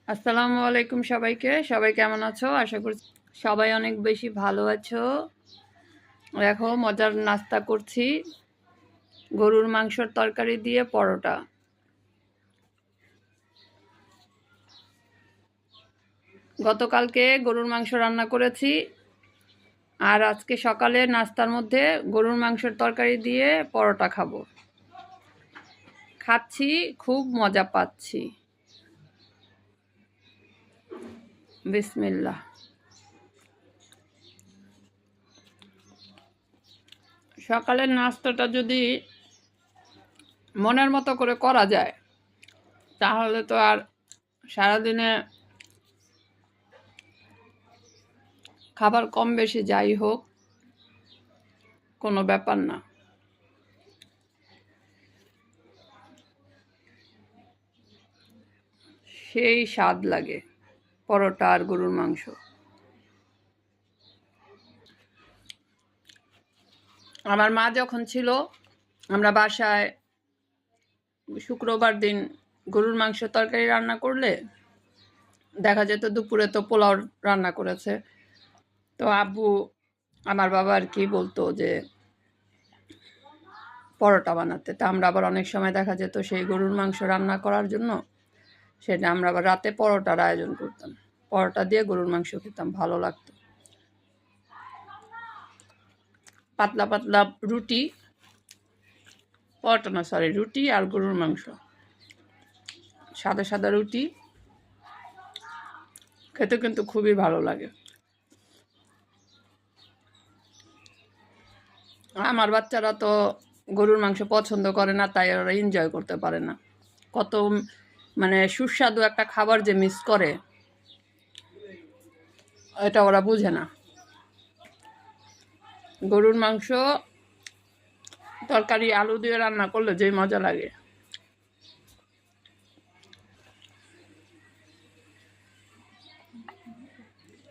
আসসালামু আলাইকুম সবাইকে। সবাই কেমন আছো? আশা করছি সবাই অনেক বেশি ভালো আছো। দেখো মজার নাস্তা করছি, গরুর মাংসের তরকারি দিয়ে পরোটা। গতকালকে গরুর মাংস রান্না করেছি, আর আজকে সকালে নাস্তার মধ্যে গরুর মাংসের তরকারি দিয়ে পরোটা খাবো। খাচ্ছি, খুব মজা পাচ্ছি। বিসমিল্লাহ। সকালের নাস্তাটা যদি মনের মতো করে করা যায় তাহলে তো আর সারাদিনে খাবার কম বেশি যাই হোক কোনো ব্যাপার না। সেই স্বাদ লাগে পরোটা আর গরুর মাংস। আমার মা যখন ছিল, আমরা বাসায় শুক্রবার দিন গরুর মাংস তরকারি রান্না করলে দেখা যেত দুপুরে তো পোলাও রান্না করেছে, তো আব্বু আমার বাবা আর কি বলতো যে পরোটা বানাতে। তা আমরা আবার অনেক সময় দেখা যেত সেই গরুর মাংস রান্না করার জন্য সেটা আমরা আবার রাতে পরোটার আয়োজন করতাম, পরোটা দিয়ে গরুর মাংস খেতাম, ভালো লাগতো। পাতলা পাতলা রুটি, পরোটা না সরি, রুটি আর গরুর মাংস, সাদা সাদা রুটি খেতে কিন্তু খুবই ভালো লাগে। আমার বাচ্চারা তো গরুর মাংস পছন্দ করে না, তাই ওরা এনজয় করতে পারে না। কত মানে সুস্বাদু একটা খাবার যে মিস করে এটা ওরা বুঝে না। গরুর মাংস তরকারি আলু দিয়ে রান্না করলে যে মজা লাগে।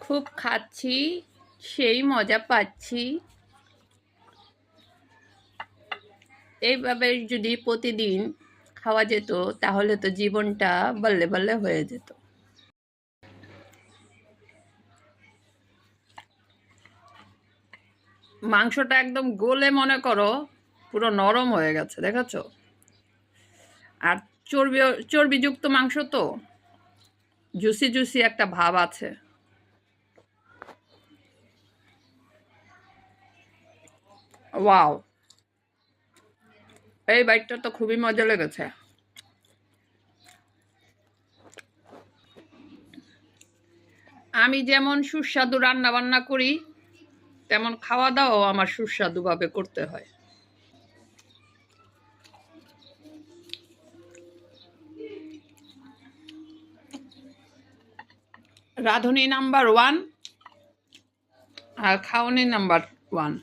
খুব খাচ্ছি, সেই মজা পাচ্ছি। এইভাবে যদি প্রতিদিন খাওয়া যেত তাহলে তো জীবনটা বল্লে বল্লে হয়ে যেত। মাংসটা একদম গলে মনে করো পুরো নরম হয়ে গেছে, দেখেছো? আর চর্বি চর্বিযুক্ত মাংস তো জুসি জুসি একটা ভাব আছে। ওয়াও, এই বাইটটা তো খুবই মজা লেগেছে। আমি যেমন সুস্বাদু রান্না বান্না করি তেমন খাওয়া দাওয়াও আমার সুস্বাদু ভাবে করতে হয়। রাঁধুনি নাম্বার 1 আর খাওয়ানি নাম্বার 1।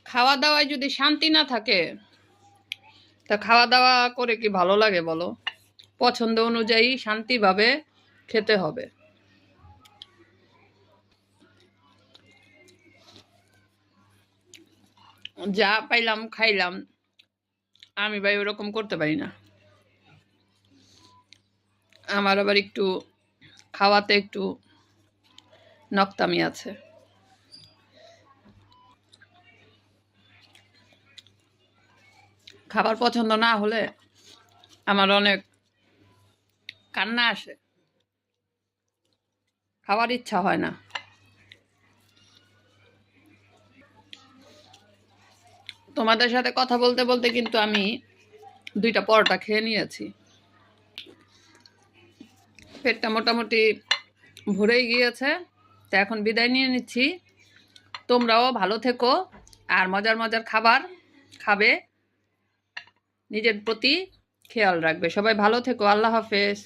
খাওয়া দাওয়ায় যদি শান্তি না থাকে তা খাওয়া দাওয়া করে কি ভালো লাগে বলো? পছন্দ অনুযায়ী শান্তিভাবে খেতে হবে। যা পাইলাম খাইলাম, আমি ভাই ওরকম করতে পারি না। আমার আবার একটু খাওয়াতে একটু নক্তামি আছে। খাবার পছন্দ না হলে আমার অনেক কান্না আসে, খাওয়ার ইচ্ছা হয় না। তোমাদের সাথে কথা বলতে বলতে কিন্তু আমি 2টা পরোটা খেয়ে নিয়েছি, পেটটা মোটামুটি ভরেই গিয়েছে। তো এখন বিদায় নিয়ে নিচ্ছি। তোমরাও ভালো থেকো আর মজার মজার খাবার খাবে, নিজের প্রতি খেয়াল রাখবে। সবাই ভালো থেকো। আল্লাহ হাফেজ।